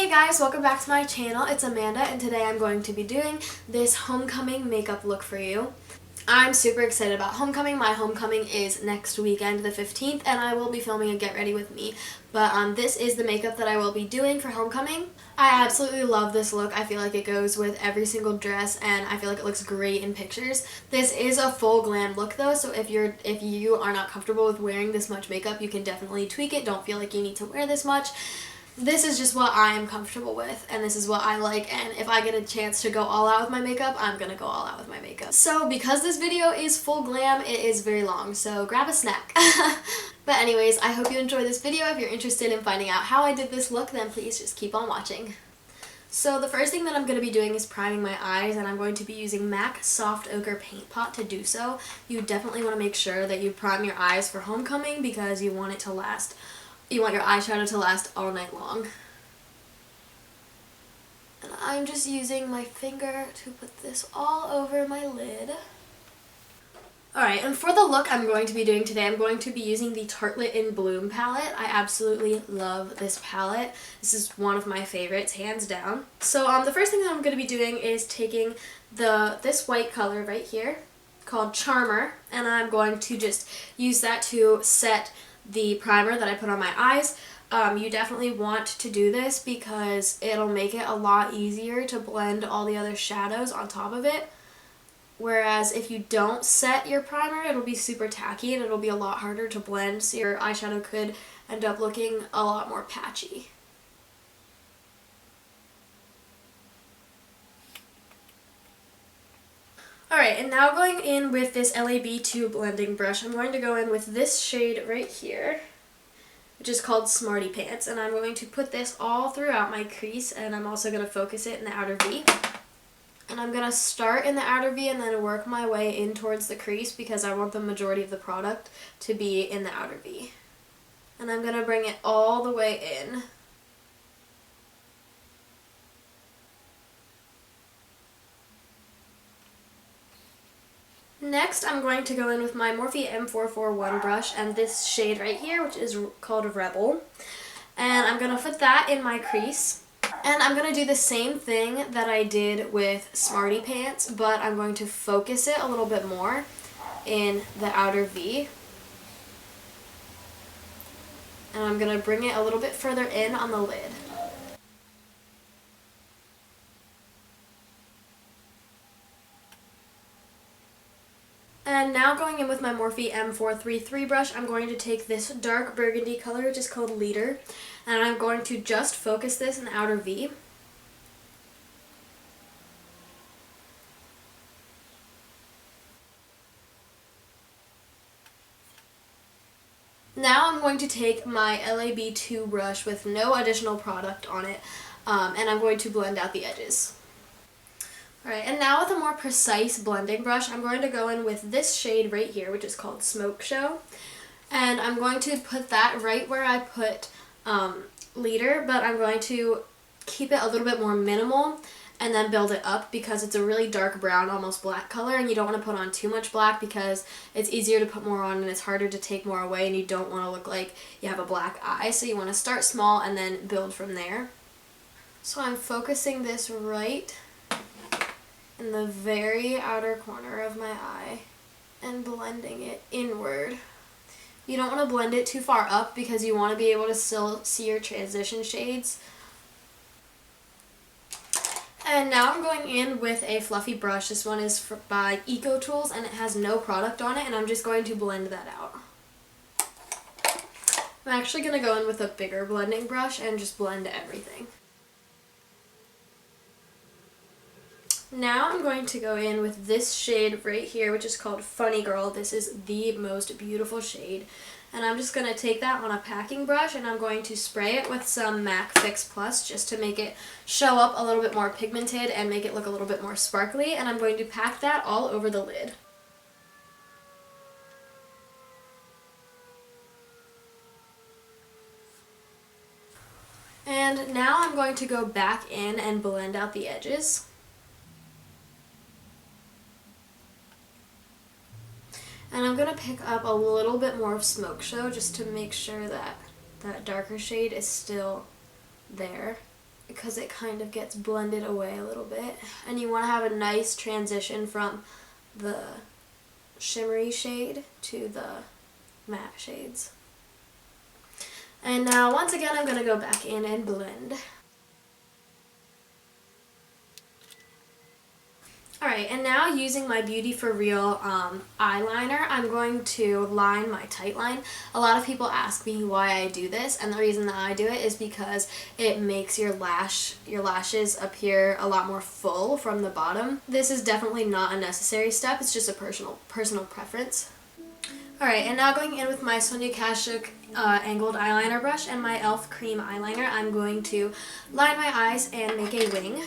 Hey guys, welcome back to my channel. It's Amanda and today I'm going to be doing this homecoming makeup look for you. I'm super excited about homecoming. My homecoming is next weekend, the 15th, and I will be filming a Get Ready With Me. But this is the makeup that I will be doing for homecoming. I absolutely love this look. I feel like it goes with every single dress and I feel like it looks great in pictures. This is a full glam look though, so if you are not comfortable with wearing this much makeup, you can definitely tweak it. Don't feel like you need to wear this much. This is just what I am comfortable with, and this is what I like, and if I get a chance to go all out with my makeup, I'm gonna go all out with my makeup. So because this video is full glam, it is very long, so grab a snack. But anyways, I hope you enjoyed this video. If you're interested in finding out how I did this look, then please just keep on watching. So the first thing that I'm going to be doing is priming my eyes, and I'm going to be using MAC Soft Ochre Paint Pot to do so. You definitely want to make sure that you prime your eyes for homecoming because you want it to last. You want your eyeshadow to last all night long. And I'm just using my finger to put this all over my lid. Alright, and for the look I'm going to be doing today, I'm going to be using the Tartelette in Bloom palette. I absolutely love this palette. This is one of my favorites, hands down. So the first thing that I'm going to be doing is taking this white color right here, called Charmer, and I'm going to just use that to set the primer that I put on my eyes. You definitely want to do this because it'll make it a lot easier to blend all the other shadows on top of it. Whereas if you don't set your primer, it'll be super tacky and it'll be a lot harder to blend, so your eyeshadow could end up looking a lot more patchy. Alright, and now going in with this LAB2 blending brush, I'm going to go in with this shade right here, which is called Smarty Pants, and I'm going to put this all throughout my crease, and I'm also going to focus it in the outer V. And I'm going to start in the outer V and then work my way in towards the crease because I want the majority of the product to be in the outer V. And I'm going to bring it all the way in. Next, I'm going to go in with my Morphe M441 brush and this shade right here, which is called Rebel. And I'm going to put that in my crease. And I'm going to do the same thing that I did with Smarty Pants, but I'm going to focus it a little bit more in the outer V. And I'm going to bring it a little bit further in on the lid. And now going in with my Morphe M433 brush, I'm going to take this dark burgundy color, which is called Leader, and I'm going to just focus this in the outer V. Now I'm going to take my LAB2 brush with no additional product on it, and I'm going to blend out the edges. Alright, and now with a more precise blending brush, I'm going to go in with this shade right here, which is called Smoke Show. And I'm going to put that right where I put Leader, but I'm going to keep it a little bit more minimal and then build it up because it's a really dark brown, almost black color, and you don't want to put on too much black because it's easier to put more on and it's harder to take more away, and you don't want to look like you have a black eye, so you want to start small and then build from there. So I'm focusing this right in the very outer corner of my eye and blending it inward. You don't want to blend it too far up because you want to be able to still see your transition shades. And now I'm going in with a fluffy brush. This one is by Eco Tools and it has no product on it, and I'm just going to blend that out. I'm actually going to go in with a bigger blending brush and just blend everything. Now I'm going to go in with this shade right here, which is called Funny Girl. This is the most beautiful shade. And I'm just going to take that on a packing brush and I'm going to spray it with some MAC Fix Plus just to make it show up a little bit more pigmented and make it look a little bit more sparkly. And I'm going to pack that all over the lid. And now I'm going to go back in and blend out the edges. And I'm going to pick up a little bit more of Smoke Show just to make sure that that darker shade is still there. because it kind of gets blended away a little bit. And you want to have a nice transition from the shimmery shade to the matte shades. And now once again I'm going to go back in and blend. Alright, and now using my Beauty For Real eyeliner, I'm going to line my tight line. A lot of people ask me why I do this, and the reason that I do it is because it makes your lashes appear a lot more full from the bottom. This is definitely not a necessary step, it's just a personal preference. Alright, and now going in with my Sonia Kashuk angled eyeliner brush and my e.l.f. cream eyeliner, I'm going to line my eyes and make a wing.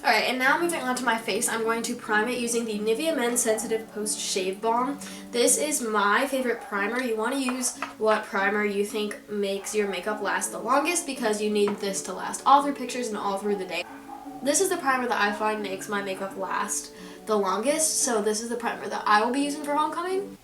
Alright, and now moving on to my face, I'm going to prime it using the Nivea Men Sensitive Post Shave Balm. This is my favorite primer. You want to use what primer you think makes your makeup last the longest, because you need this to last all through pictures and all through the day. This is the primer that I find makes my makeup last the longest, so this is the primer that I will be using for homecoming.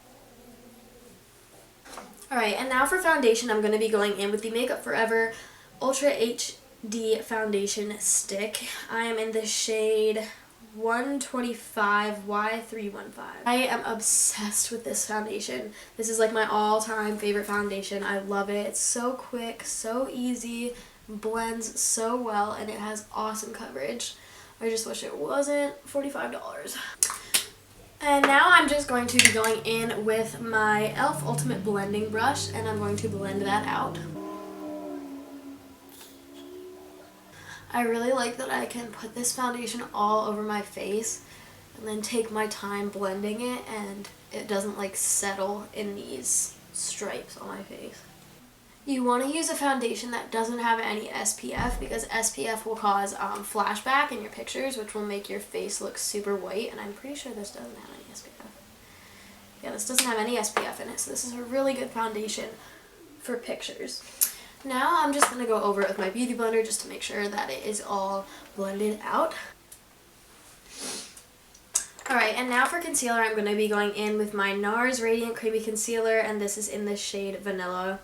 Alright, and now for foundation, I'm going to be going in with the Makeup Forever Ultra HD foundation stick. I am in the shade 125 Y315. I am obsessed with this foundation. This is like my all-time favorite foundation. I love it. It's so quick, so easy, blends so well, and it has awesome coverage. I just wish it wasn't $45. And now I'm just going to be going in with my e.l.f. Ultimate Blending Brush, and I'm going to blend that out. I really like that I can put this foundation all over my face and then take my time blending it, and it doesn't like settle in these stripes on my face. You want to use a foundation that doesn't have any SPF, because SPF will cause flashback in your pictures, which will make your face look super white, and I'm pretty sure this doesn't have any SPF. Yeah, this doesn't have any SPF in it, so this is a really good foundation for pictures. Now I'm just going to go over it with my beauty blender just to make sure that it is all blended out. Alright, and now for concealer, I'm going to be going in with my NARS Radiant Creamy Concealer, and this is in the shade Vanilla.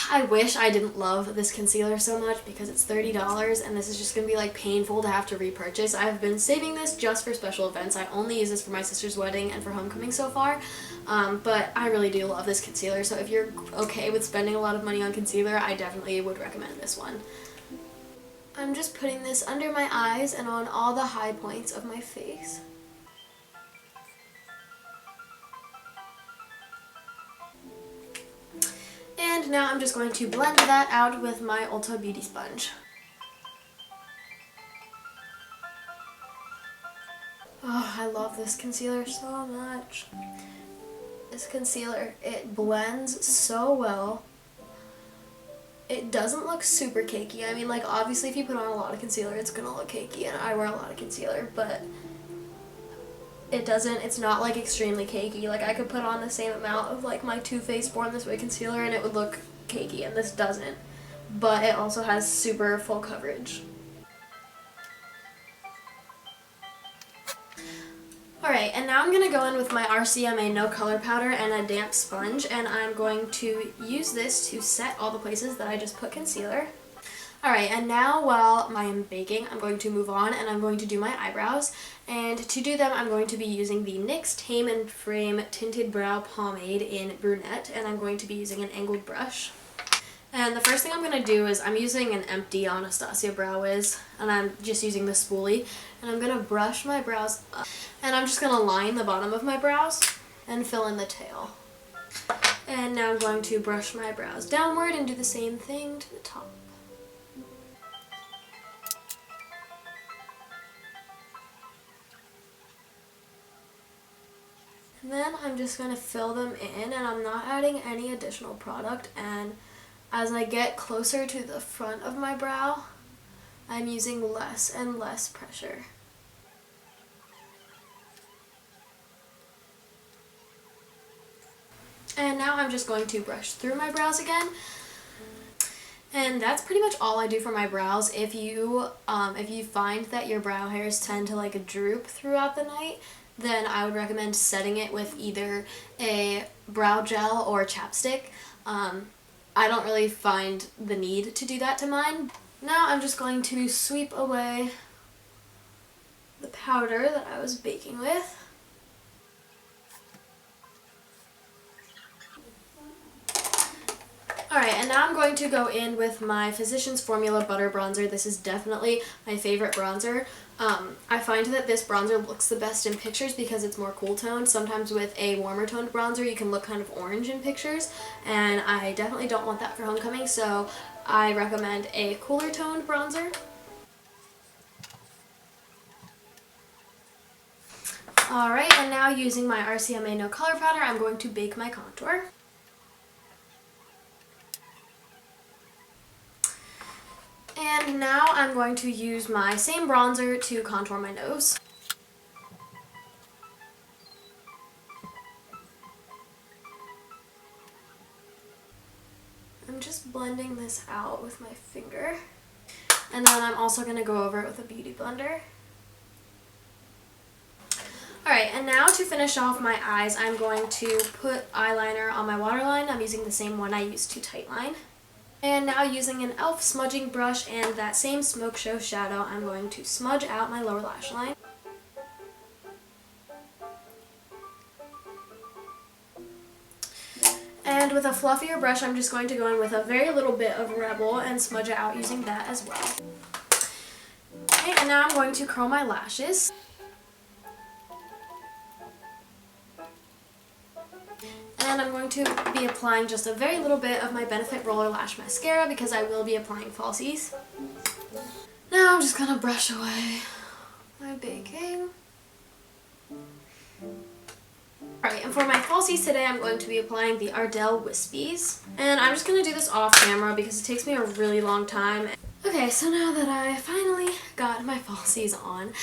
I wish I didn't love this concealer so much because it's $30, and this is just going to be like painful to have to repurchase. I've been saving this just for special events. I only use this for my sister's wedding and for homecoming so far, but I really do love this concealer, so if you're okay with spending a lot of money on concealer, I definitely would recommend this one. I'm just putting this under my eyes and on all the high points of my face. And now I'm just going to blend that out with my Ulta Beauty Sponge. Oh, I love this concealer so much. This concealer, it blends so well. It doesn't look super cakey. I mean, like, obviously if you put on a lot of concealer, it's gonna look cakey, and I wear a lot of concealer, but it's not like extremely cakey. Like, I could put on the same amount of like my Too Faced Born This Way concealer and it would look cakey, and this doesn't. But it also has super full coverage. Alright, and now I'm going to go in with my RCMA No Color Powder and a damp sponge, and I'm going to use this to set all the places that I just put concealer. Alright, and now while I am baking, I'm going to move on and I'm going to do my eyebrows. And to do them, I'm going to be using the NYX Tame and Frame Tinted Brow Pomade in Brunette, and I'm going to be using an angled brush. And the first thing I'm going to do is I'm using an empty Anastasia Brow Wiz, and I'm just using the spoolie, and I'm going to brush my brows up. And I'm just going to line the bottom of my brows and fill in the tail. And now I'm going to brush my brows downward and do the same thing to the top. And then I'm just going to fill them in, and I'm not adding any additional product, and as I get closer to the front of my brow, I'm using less and less pressure. And now I'm just going to brush through my brows again. And that's pretty much all I do for my brows. If you find that your brow hairs tend to like droop throughout the night, then I would recommend setting it with either a brow gel or chapstick. I don't really find the need to do that to mine. Now I'm just going to sweep away the powder that I was baking with. Alright, and now I'm going to go in with my Physicians Formula Butter Bronzer. This is definitely my favorite bronzer. I find that this bronzer looks the best in pictures because it's more cool toned. Sometimes with a warmer toned bronzer you can look kind of orange in pictures, and I definitely don't want that for homecoming, so I recommend a cooler toned bronzer. Alright, and now using my RCMA No Color Powder, I'm going to bake my contour. And now I'm going to use my same bronzer to contour my nose. I'm just blending this out with my finger. And then I'm also going to go over it with a beauty blender. Alright, and now to finish off my eyes, I'm going to put eyeliner on my waterline. I'm using the same one I used to tightline. And now using an e.l.f. smudging brush and that same Smoke Show shadow, I'm going to smudge out my lower lash line. And with a fluffier brush, I'm just going to go in with a very little bit of Rebel and smudge it out using that as well. Okay, and now I'm going to curl my lashes. And I'm going to be applying just a very little bit of my Benefit Roller Lash Mascara because I will be applying falsies. Now I'm just going to brush away my baking. Alright, and for my falsies today, I'm going to be applying the Ardell Whispies. And I'm just going to do this off camera because it takes me a really long time. Okay, so now that I finally got my falsies on,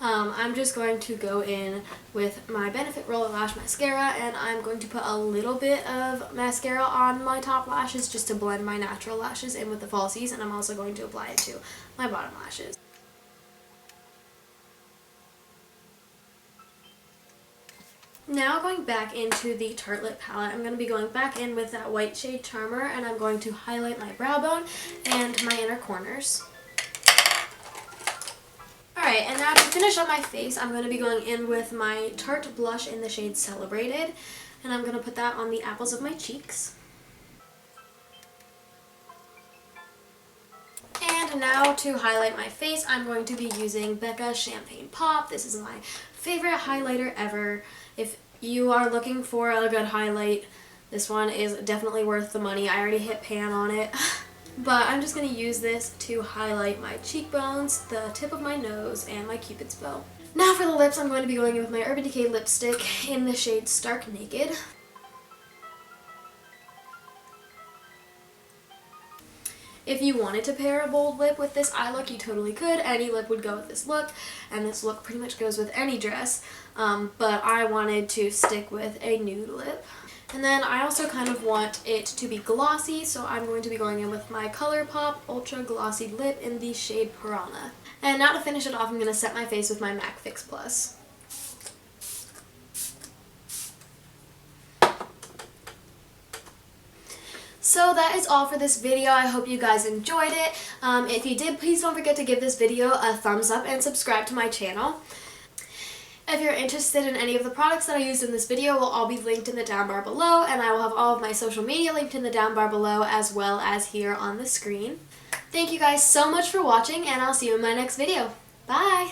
I'm just going to go in with my Benefit Roller Lash Mascara, and I'm going to put a little bit of mascara on my top lashes just to blend my natural lashes in with the falsies, and I'm also going to apply it to my bottom lashes. Now going back into the Tartelette palette, I'm going to be going back in with that white shade Charmer, and I'm going to highlight my brow bone and my inner corners. Alright, and now to finish up my face, I'm going to be going in with my Tarte blush in the shade Celebrated, and I'm going to put that on the apples of my cheeks. And now to highlight my face, I'm going to be using Becca Champagne Pop. This is my favorite highlighter ever. If you are looking for a good highlight, this one is definitely worth the money. I already hit pan on it. But I'm just going to use this to highlight my cheekbones, the tip of my nose, and my cupid's bow. Now for the lips, I'm going to be going in with my Urban Decay lipstick in the shade Stark Naked. If you wanted to pair a bold lip with this eye look, you totally could. Any lip would go with this look, and this look pretty much goes with any dress. But I wanted to stick with a nude lip. And then I also kind of want it to be glossy, so I'm going to be going in with my ColourPop Ultra Glossy Lip in the shade Piranha. And now to finish it off, I'm going to set my face with my MAC Fix Plus. So that is all for this video. I hope you guys enjoyed it. If you did, please don't forget to give this video a thumbs up and subscribe to my channel. If you're interested in any of the products that I used in this video, will all be linked in the down bar below, and I will have all of my social media linked in the down bar below as well as here on the screen. Thank you guys so much for watching, and I'll see you in my next video. Bye!